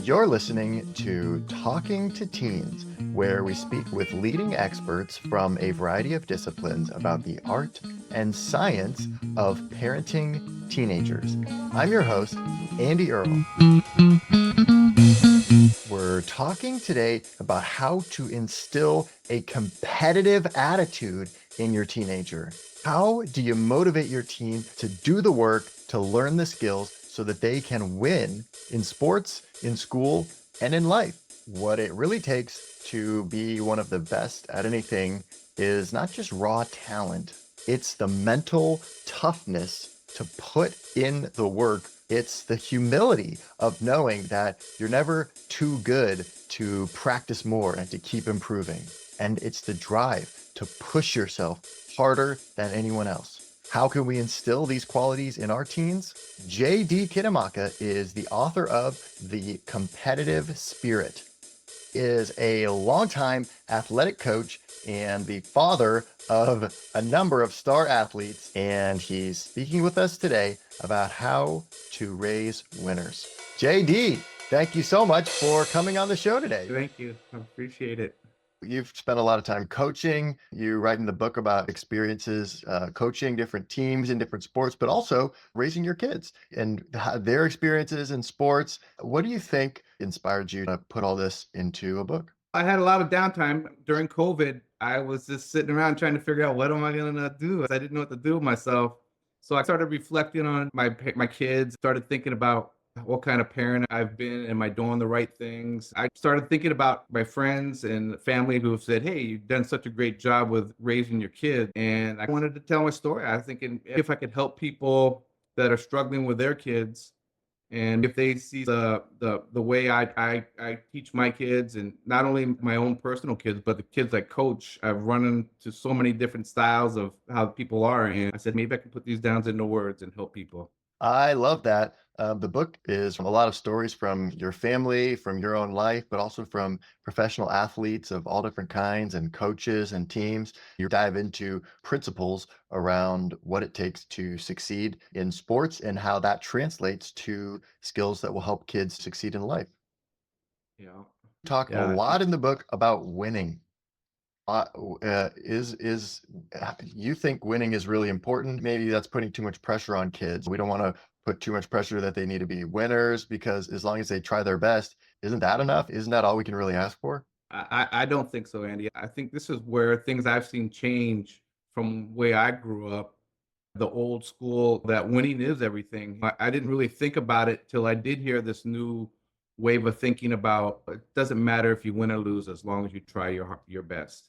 You're listening to Talking to Teens, where we speak with leading experts from a variety of disciplines about the art and science of parenting teenagers. I'm your host, Andy Earl. We're talking today about how to instill a competitive attitude in your teenager. How do you motivate your teen to do the work, to learn the skills so that they can win in sports, in school, and in life? What it really takes to be one of the best at anything is not just raw talent, it's the mental toughness to put in the work. It's the humility of knowing that you're never too good to practice more and to keep improving. And it's the drive to push yourself harder than anyone else. How can we instill these qualities in our teens? J.D. Kinimaka is the author of The Competitive Spirit, is a longtime athletic coach and the father of a number of star athletes. And he's speaking with us today about how to raise winners. JD, thank you so much for coming on the show today. Thank you. I appreciate it. You've spent a lot of time coaching. You're writing the book about experiences coaching different teams in different sports, but also raising your kids and their experiences in sports. What do you think inspired you to put all this into a book? I had a lot of downtime during COVID. I was just sitting around trying to figure out what am I going to do. I didn't know what to do with myself. So I started reflecting on my kids, started thinking about what kind of parent I've been. Am I doing the right things? I started thinking about my friends and family who have said, "Hey, you've done such a great job with raising your kids." And I wanted to tell my story. I was thinking if I could help people that are struggling with their kids, and if they see the way I teach my kids, and not only my own personal kids, but the kids I coach, I've run into so many different styles of how people are. And I said, maybe I can put these down into words and help people. I love that. The book is from a lot of stories from your family, from your own life, but also from professional athletes of all different kinds and coaches and teams. You dive into principles around what it takes to succeed in sports and how that translates to skills that will help kids succeed in life. Yeah. Talk a Yeah. lot in the book about winning. You think winning is really important? Maybe that's putting too much pressure on kids. We don't want to put too much pressure that they need to be winners because as long as they try their best, isn't that enough? Isn't that all we can really ask for? I don't think so, Andy. I think this is where things I've seen change from the way I grew up, the old school that winning is everything. I didn't really think about it till I did hear this new wave of thinking about it doesn't matter if you win or lose as long as you try your best.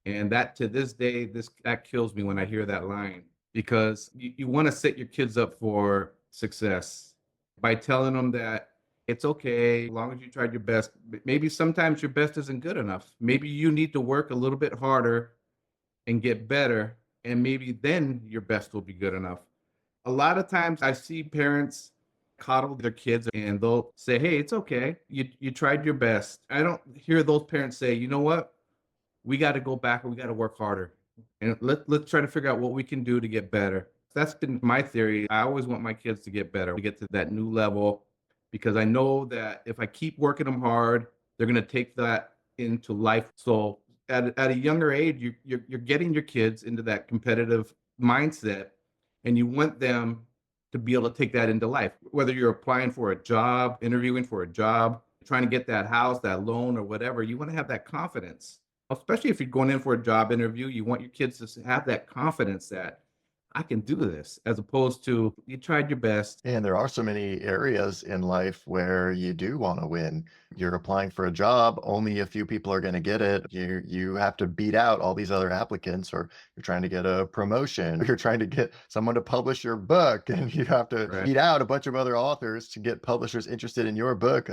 And that to this day, this that kills me when I hear that line because you want to set your kids up for success by telling them that it's okay as long as you tried your best. Maybe sometimes your best isn't good enough. Maybe you need to work a little bit harder and get better, and maybe then your best will be good enough. A lot of times I see parents coddle their kids and they'll say, "Hey, it's okay. You tried your best." I don't hear those parents say, "You know what? We got to go back and we got to work harder. And let's try to figure out what we can do to get better." That's been my theory. I always want my kids to get better, to get to that new level, because I know that if I keep working them hard, they're going to take that into life. So at a younger age, you're getting your kids into that competitive mindset, and you want them to be able to take that into life. Whether you're applying for a job, interviewing for a job, trying to get that house, that loan, or whatever, you want to have that confidence. Especially if you're going in for a job interview, you want your kids to have that confidence that I can do this, as opposed to you tried your best. And there are so many areas in life where you do want to win. You're applying for a job, only a few people are going to get it. You have to beat out all these other applicants, or you're trying to get a promotion, or you're trying to get someone to publish your book, and you have to Right. beat out a bunch of other authors to get publishers interested in your book.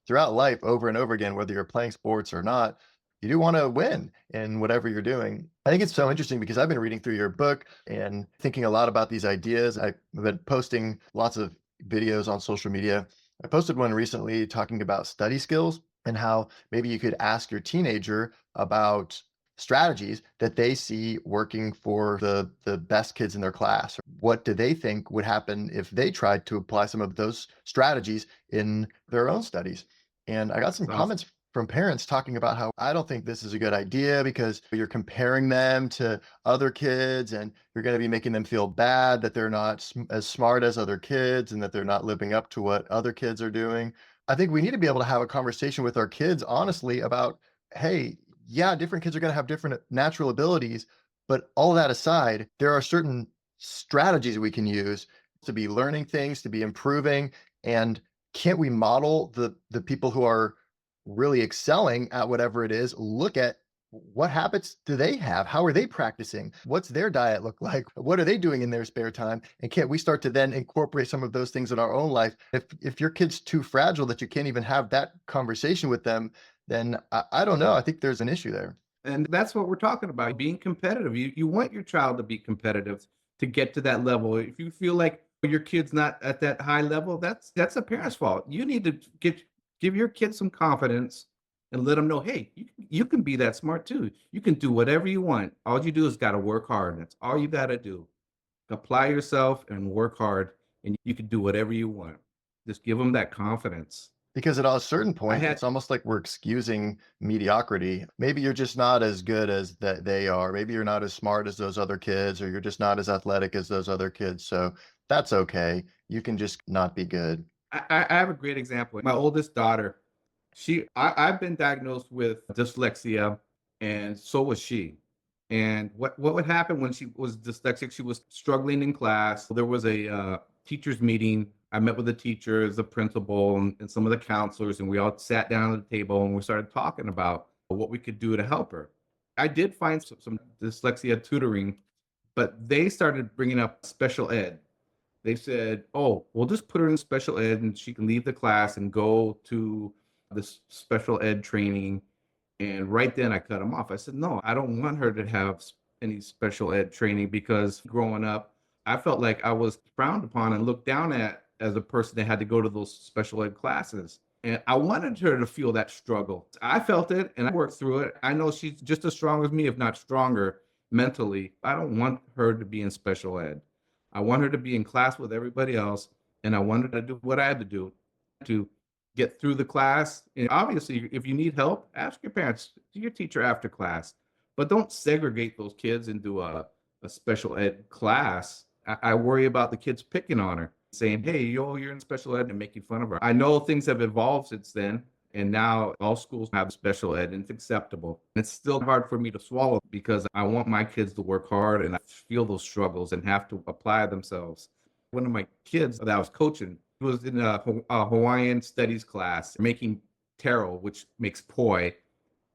Throughout life, over and over again, whether you're playing sports or not, you do want to win in whatever you're doing. I think it's so interesting because I've been reading through your book and thinking a lot about these ideas. I've been posting lots of videos on social media. I posted one recently talking about study skills and how maybe you could ask your teenager about strategies that they see working for the best kids in their class. What do they think would happen if they tried to apply some of those strategies in their own studies? And I got some It's awesome. comments from parents talking about how I don't think this is a good idea because you're comparing them to other kids and you're going to be making them feel bad that they're not as smart as other kids and that they're not living up to what other kids are doing. I think we need to be able to have a conversation with our kids honestly about, hey, yeah, different kids are going to have different natural abilities, but all that aside, there are certain strategies we can use to be learning things, to be improving, and can't we model the people who are really excelling at whatever it is, look at what habits do they have? How are they practicing? What's their diet look like? What are they doing in their spare time? And can't we start to then incorporate some of those things in our own life? If your kid's too fragile that you can't even have that conversation with them, then I don't know. I think there's an issue there. And that's what we're talking about, being competitive. You want your child to be competitive to get to that level. If you feel like your kid's not at that high level, that's a parent's fault. You need to give your kid some confidence and let them know, hey, you can be that smart too. You can do whatever you want. All you do is got to work hard. That's all you got to do. Apply yourself and work hard, and you can do whatever you want. Just give them that confidence. Because at a certain I point, had it's almost like we're excusing mediocrity. Maybe you're just not as good as that they are. Maybe you're not as smart as those other kids, or you're just not as athletic as those other kids. So that's okay. You can just not be good. I have a great example. My oldest daughter, I've been diagnosed with dyslexia, and so was she. And what would happen when she was dyslexic? She was struggling in class. There was a teachers meeting. I met with the teachers, the principal, and some of the counselors, and we all sat down at the table and we started talking about what we could do to help her. I did find some dyslexia tutoring, but they started bringing up special ed. They said, "Oh, we'll just put her in special ed and she can leave the class and go to this special ed training." And right then I cut them off. I said, "No, I don't want her to have any special ed training because growing up, I felt like I was frowned upon and looked down at as a person that had to go to those special ed classes. And I wanted her to feel that struggle. I felt it and I worked through it. I know she's just as strong as me, if not stronger mentally. I don't want her to be in special ed. I want her to be in class with everybody else. And I wanted to do what I had to do to get through the class. And obviously, if you need help, ask your parents, your teacher after class. But don't segregate those kids into a special ed class. I worry about the kids picking on her, saying, hey, you're in special ed and making fun of her. I know things have evolved since then. And now all schools have special ed and it's acceptable. And it's still hard for me to swallow because I want my kids to work hard and I feel those struggles and have to apply themselves. One of my kids that I was coaching was in a Hawaiian studies class making taro, which makes poi,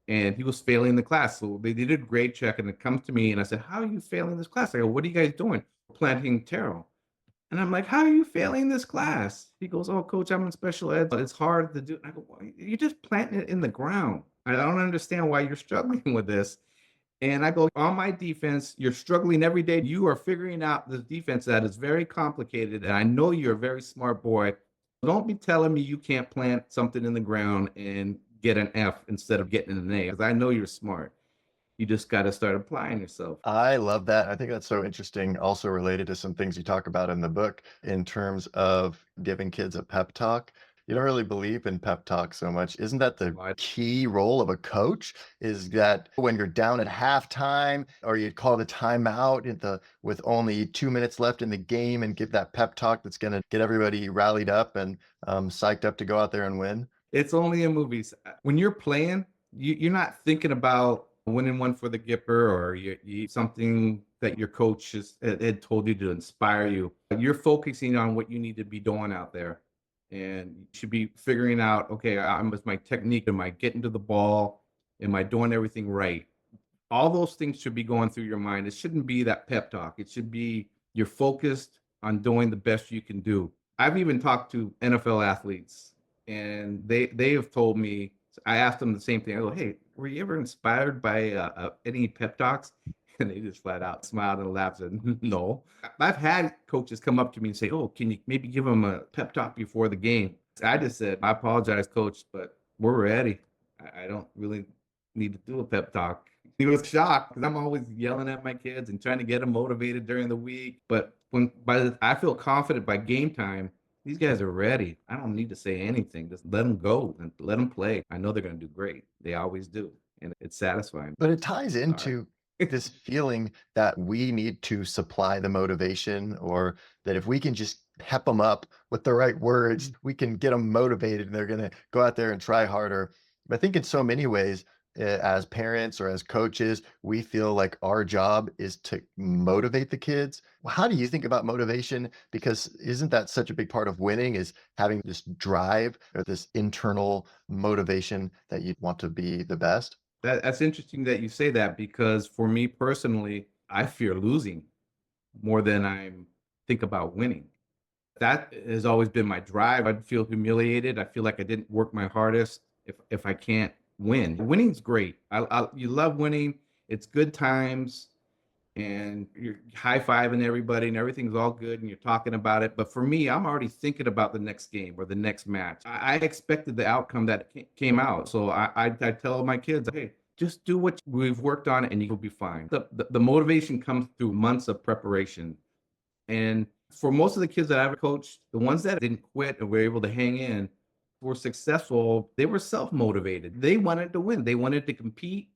and he was failing the class. So they did a grade check and it comes to me and I said, how are you failing this class? I go, what are you guys doing? Planting taro. And I'm like, how are you failing this class? He goes, oh, coach, I'm in special ed. It's hard to do. And I go, well, you're just planting it in the ground. I don't understand why you're struggling with this. And I go, on my defense, you're struggling every day. You are figuring out this defense that is very complicated. And I know you're a very smart boy. Don't be telling me you can't plant something in the ground and get an F instead of getting an A, because I know you're smart. You just got to start applying yourself. I love that. I think that's so interesting, also related to some things you talk about in the book in terms of giving kids a pep talk. You don't really believe in pep talk so much. Isn't that the Right. key role of a coach? Is that when you're down at halftime or you call the timeout with only 2 minutes left in the game and give that pep talk that's going to get everybody rallied up and psyched up to go out there and win? It's only in movies. When you're playing, you're not thinking about winning one for the Gipper or something that your coach had told you to inspire you. You're focusing on what you need to be doing out there. And you should be figuring out, okay, with my technique, am I getting to the ball? Am I doing everything right? All those things should be going through your mind. It shouldn't be that pep talk. It should be you're focused on doing the best you can do. I've even talked to NFL athletes and they have told me, I asked them the same thing. I go, hey, were you ever inspired by any pep talks? And they just flat out smiled and laughed and said, no. I've had coaches come up to me and say, oh, can you maybe give them a pep talk before the game? I just said, I apologize, coach, but we're ready. I don't really need to do a pep talk. He was shocked because I'm always yelling at my kids and trying to get them motivated during the week. But I feel confident by game time These guys are ready. I don't need to say anything. Just let them go and let them play. I know they're going to do great. They always do. And it's satisfying. But it ties Sorry. into this feeling that we need to supply the motivation, or that if we can just pep them up with the right words, we can get them motivated and they're going to go out there and try harder. But I think in so many ways, as parents or as coaches, we feel like our job is to motivate the kids. Well, how do you think about motivation? Because isn't that such a big part of winning, is having this drive or this internal motivation that you want to be the best? That's interesting that you say that because for me personally, I fear losing more than I think about winning. That has always been my drive. I'd feel humiliated. I feel like I didn't work my hardest if I can't win. Winning's great. You love winning. It's good times, and you're high-fiving everybody, and everything's all good, and you're talking about it. But for me, I'm already thinking about the next game or the next match. I expected the outcome that came out, so I tell my kids, hey, just do what we've worked on, and you'll be fine. The motivation comes through months of preparation, and for most of the kids that I've coached, the ones that didn't quit and were able to hang in were successful. They were self-motivated. They wanted to win. They wanted to compete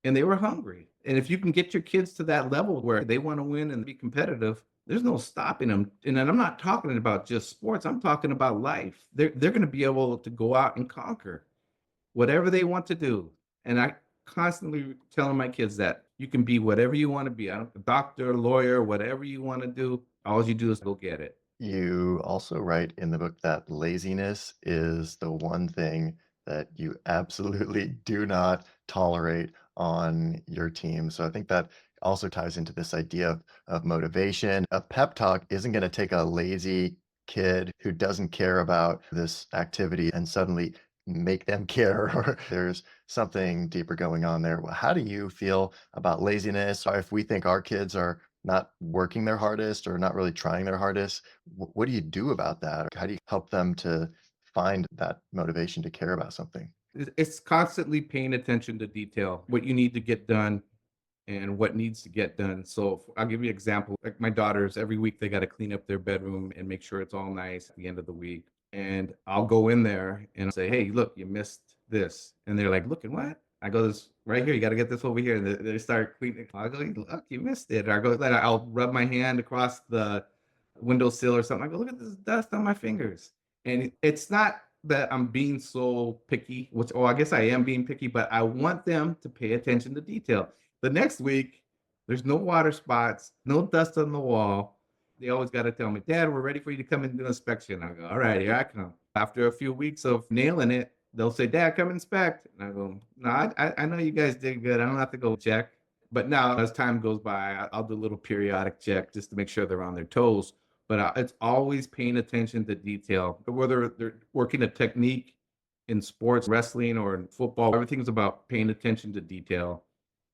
and they were hungry. And if you can get your kids to that level where they want to win and be competitive, there's no stopping them. And then I'm not talking about just sports. I'm talking about life. They're going to be able to go out and conquer whatever they want to do. And I constantly telling my kids that you can be whatever you want to be. I don't, a doctor, lawyer, whatever you want to do. All you do is go get it. You also write in the book that laziness is the one thing that you absolutely do not tolerate on your team. So I think that also ties into this idea of motivation. A pep talk isn't going to take a lazy kid who doesn't care about this activity and suddenly make them care, or there's something deeper going on there. Well, how do you feel about laziness? Or if we think our kids are not working their hardest or not really trying their hardest, what do you do about that? How do you help them to find that motivation to care about something? It's constantly paying attention to detail, what you need to get done and what needs to get done. So I'll give you an example. Like my daughters, every week they got to clean up their bedroom and make sure it's all nice at the end of the week. And I'll go in there and say, hey, look, you missed this. And they're like, looking what? I go, this right here, you got to get this over here. And they start cleaning. I go, look, you missed it. Or I go, I'll rub my hand across the windowsill or something. I go, look at this dust on my fingers. And it's not that I'm being so picky, which, oh, I guess I am being picky, but I want them to pay attention to detail. The next week, there's no water spots, no dust on the wall. They always got to tell me, Dad, we're ready for you to come and do inspection. I go, all right, here I come. After a few weeks of nailing it, they'll say, Dad, come inspect. And I go, no, I know you guys did good. I don't have to go check. But now, as time goes by, I'll do a little periodic check just to make sure they're on their toes. But it's always paying attention to detail, whether they're working a technique in sports, wrestling, or in football. Everything's about paying attention to detail.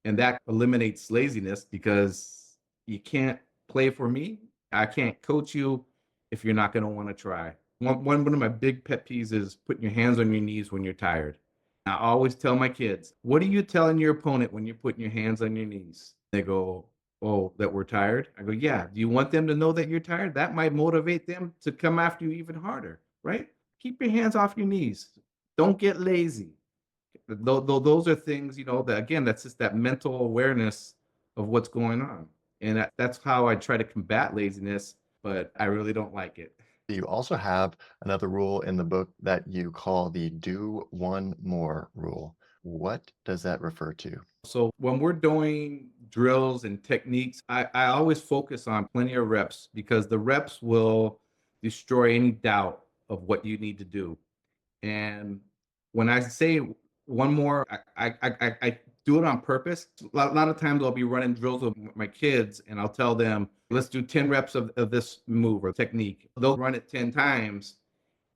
And that eliminates laziness because you can't play for me. I can't coach you if you're not going to want to try. One of my big pet peeves is putting your hands on your knees when you're tired. I always tell my kids, what are you telling your opponent when you're putting your hands on your knees? They go, oh, that we're tired? I go, yeah. Do you want them to know that you're tired? That might motivate them to come after you even harder, right? Keep your hands off your knees. Don't get lazy. Those are things, that again, that's just that mental awareness of what's going on. And that's how I try to combat laziness, but I really don't like it. You also have another rule in the book that you call the do one more rule. What does that refer to? So when we're doing drills and techniques, I always focus on plenty of reps because the reps will destroy any doubt of what you need to do. And when I say one more, I do it on purpose. A lot of times I'll be running drills with my kids and I'll tell them, let's do 10 reps of this move or technique. They'll run it 10 times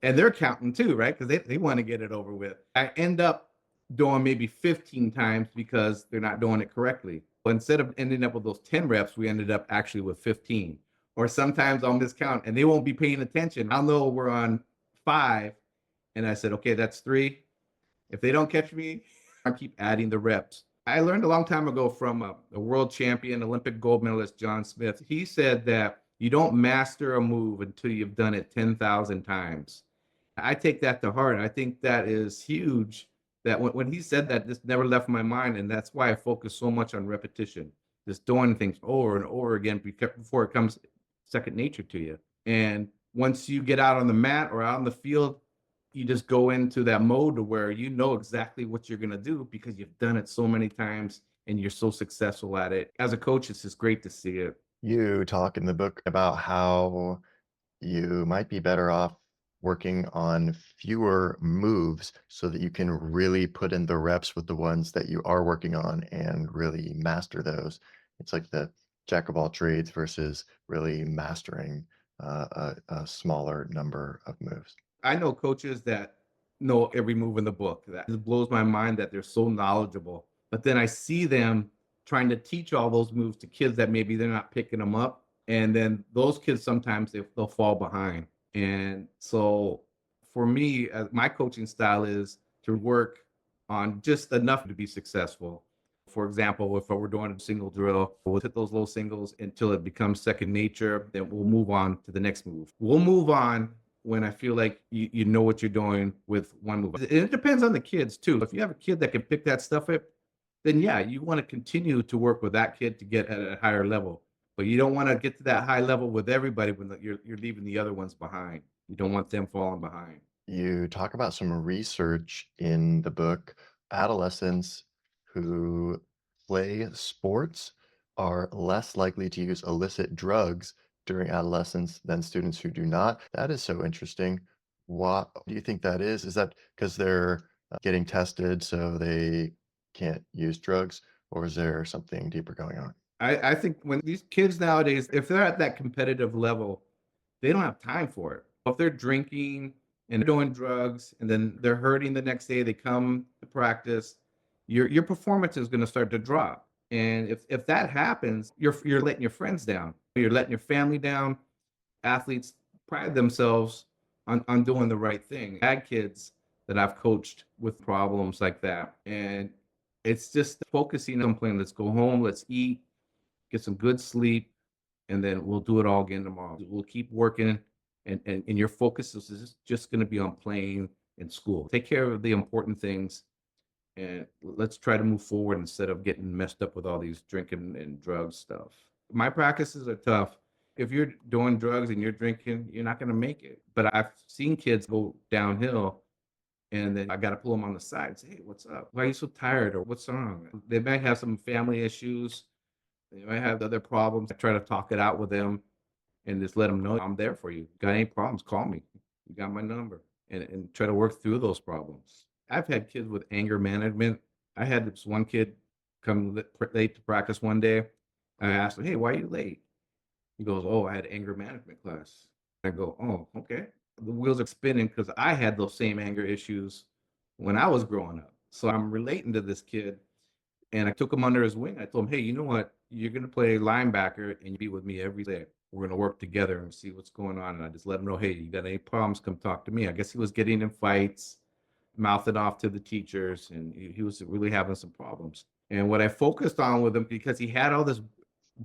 and they're counting too, right? Because they want to get it over with. I end up doing maybe 15 times because they're not doing it correctly. But instead of ending up with those 10 reps, we ended up actually with 15. Or sometimes I'll miscount and they won't be paying attention. I'll know we're on 5. And I said, okay, that's 3. If they don't catch me, I keep adding the reps. I learned a long time ago from a world champion, Olympic gold medalist, John Smith. He said that You don't master a move until you've done it 10,000 times. I take that to heart. I think that is huge. That when he said that, this never left my mind. And that's why I focus so much on repetition, just doing things over and over again before it comes second nature to you. And once you get out on the mat or out on the field, you just go into that mode to where you know exactly what you're going to do because you've done it so many times and you're so successful at it. As a coach, it's just great to see it. You talk in the book about how you might be better off working on fewer moves so that you can really put in the reps with the ones that you are working on and really master those. It's like the jack of all trades versus really mastering a smaller number of moves. I know coaches that know every move in the book. That it blows my mind that they're so knowledgeable. But then I see them trying to teach all those moves to kids that maybe they're not picking them up. And then those kids sometimes they'll fall behind. And so for me, my coaching style is to work on just enough to be successful. For example, if we're doing a single drill, we'll hit those low singles until it becomes second nature. Then we'll move on to the next move. We'll move on when I feel like you know what you're doing with one move. It depends on the kids too. If you have a kid that can pick that stuff up, then yeah, you want to continue to work with that kid to get at a higher level. But you don't want to get to that high level with everybody when you're leaving the other ones behind. You don't want them falling behind. You talk about some research in the book. Adolescents who play sports are less likely to use illicit drugs during adolescence than students who do not. That is so interesting. What do you think that is? Is that because they're getting tested so they can't use drugs, or is there something deeper going on? I think when these kids nowadays, if they're at that competitive level, they don't have time for it. If they're drinking and doing drugs and then they're hurting the next day, they come to practice, your performance is going to start to drop. And if that happens, you're letting your friends down. You're letting your family down. Athletes pride themselves on doing the right thing. I had kids that I've coached with problems like that. And it's just focusing on playing. Let's go home, let's eat, get some good sleep, and then we'll do it all again tomorrow. We'll keep working, and your focus is just going to be on playing in school. Take care of the important things, and let's try to move forward instead of getting messed up with all these drinking and drug stuff. My practices are tough. If you're doing drugs and you're drinking, you're not going to make it. But I've seen kids go downhill and then I got to pull them on the side and say, hey, what's up? Why are you so tired? Or what's wrong? They might have some family issues. They might have other problems. I try to talk it out with them and just let them know I'm there for you. Got any problems? Call me. You got my number, and try to work through those problems. I've had kids with anger management. I had this one kid come late to practice one day. I asked him, hey, why are you late? He goes, oh, I had anger management class. I go, oh, okay. The wheels are spinning because I had those same anger issues when I was growing up. So I'm relating to this kid, and I took him under his wing. I told him, hey, you know what? You're going to play linebacker and you be with me every day. We're going to work together and see what's going on. And I just let him know, hey, you got any problems, come talk to me. I guess he was getting in fights, mouthing off to the teachers, and he was really having some problems. And what I focused on with him, because he had all this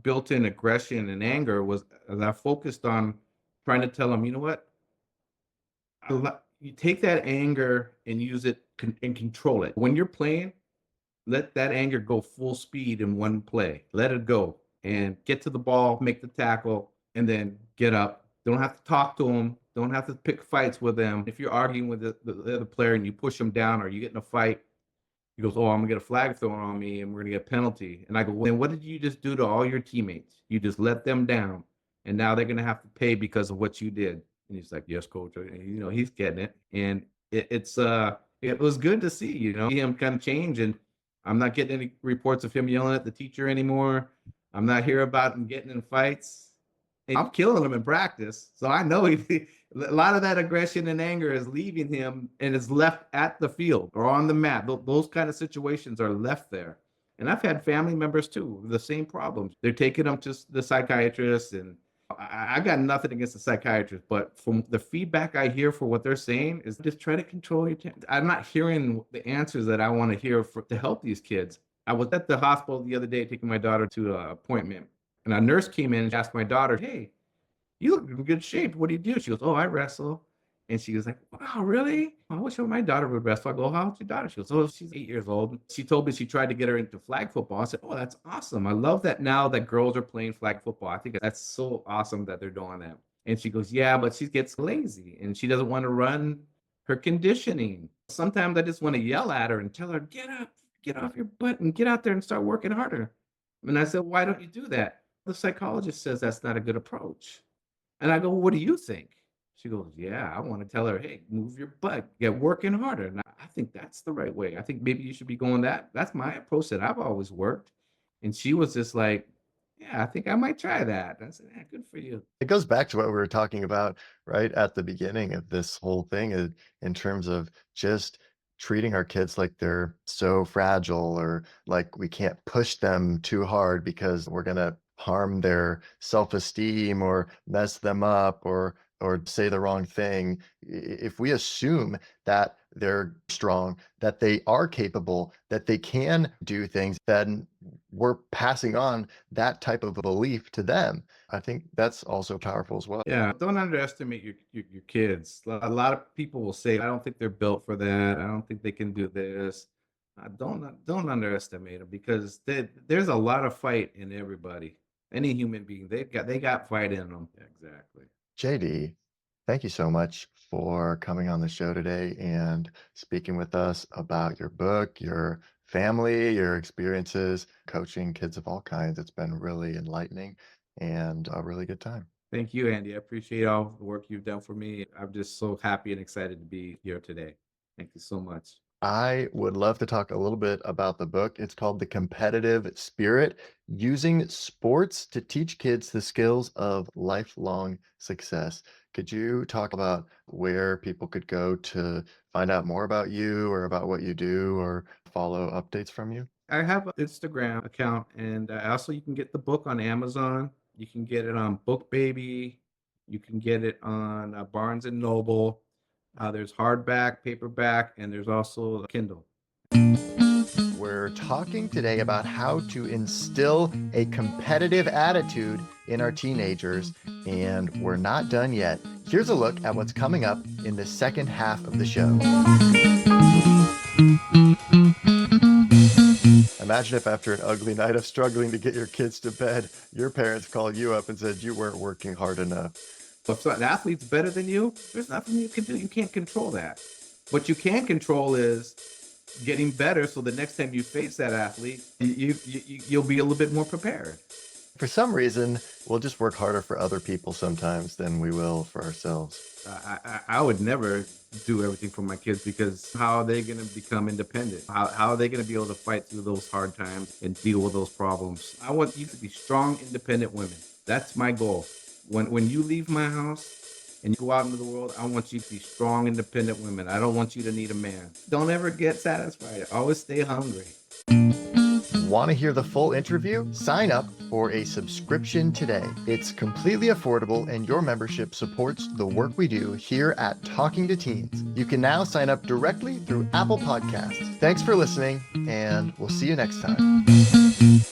built-in aggression and anger, was as I focused on trying to tell him, you know what? You take that anger and use it and control it. When you're playing, let that anger go full speed in one play. Let it go and get to the ball, make the tackle, and then get up. Don't have to talk to him. Don't have to pick fights with them. If you're arguing with the other player and you push him down or you get in a fight, he goes, oh, I'm going to get a flag thrown on me and we're going to get a penalty. And I go, well, then what did you just do to all your teammates? You just let them down. And now they're going to have to pay because of what you did. And he's like, yes, coach. And, he's getting it. And it was good to see, him kind of change. And I'm not getting any reports of him yelling at the teacher anymore. I'm not hearing about him getting in fights. I'm killing him in practice. So I know a lot of that aggression and anger is leaving him and is left at the field or on the mat. Those kind of situations are left there. And I've had family members too, the same problems. They're taking them to the psychiatrist, and I got nothing against the psychiatrist, but from the feedback I hear for what they're saying is just try to control your temper. I'm not hearing the answers that I want to hear to help these kids. I was at the hospital the other day taking my daughter to an appointment, and a nurse came in and asked my daughter, hey, you look in good shape. What do you do?" She goes, "Oh, I wrestle." And she was like, "Wow, really? I wish my daughter would wrestle." I go, "How old's your daughter?" She goes, "Oh, she's 8 years old." She told me she tried to get her into flag football. I said, "Oh, that's awesome. I love that now that girls are playing flag football. I think that's so awesome that they're doing that." And she goes, "Yeah, but she gets lazy and she doesn't want to run her conditioning. Sometimes I just want to yell at her and tell her, 'Get up, get off your butt and get out there and start working harder.'" And I said, "Why don't you do that?" "The psychologist says that's not a good approach." And I go, "Well, what do you think?" She goes, "Yeah, I want to tell her, 'Hey, move your butt, get working harder.'" And I think that's the right way. I think maybe you should be going that. That's my approach that I've always worked. And she was just like, "Yeah, I think I might try that." I said, "Yeah, good for you." It goes back to what we were talking about right at the beginning of this whole thing in terms of just treating our kids like they're so fragile or like we can't push them too hard because we're going to harm their self-esteem or mess them up or say the wrong thing. If we assume that they're strong, that they are capable, that they can do things, then we're passing on that type of belief to them. I think that's also powerful as well. Yeah, don't underestimate your kids. A lot of people will say, "I don't think they're built for that. I don't think they can do this." Don't underestimate them because there's a lot of fight in everybody. Any human being, they got fight in them. Exactly. JD, thank you so much for coming on the show today and speaking with us about your book, your family, your experiences coaching kids of all kinds. It's been really enlightening and a really good time. Thank you, Andy. I appreciate all the work you've done for me. I'm just so happy and excited to be here today. Thank you so much. I would love to talk a little bit about the book. It's called The Competitive Spirit: Using Sports to Teach Kids the Skills of Lifelong Success. Could you talk about where people could go to find out more about you or about what you do or follow updates from you? I have an Instagram account, and also you can get the book on Amazon. You can get it on BookBaby. You can get it on Barnes and Noble. There's hardback, paperback, and there's also Kindle. We're talking today about how to instill a competitive attitude in our teenagers, and we're not done yet. Here's a look at what's coming up in the second half of the show. Imagine if after an ugly night of struggling to get your kids to bed, your parents called you up and said you weren't working hard enough. If an athlete's better than you, there's nothing you can do. You can't control that. What you can control is getting better, so the next time you face that athlete, you'll be a little bit more prepared. For some reason, we'll just work harder for other people sometimes than we will for ourselves. I would never do everything for my kids because how are they going to become independent? How are they going to be able to fight through those hard times and deal with those problems? I want you to be strong, independent women. That's my goal. When you leave my house and you go out into the world, I want you to be strong, independent women. I don't want you to need a man. Don't ever get satisfied. Always stay hungry. Want to hear the full interview? Sign up for a subscription today. It's completely affordable and your membership supports the work we do here at Talking to Teens. You can now sign up directly through Apple Podcasts. Thanks for listening, and we'll see you next time.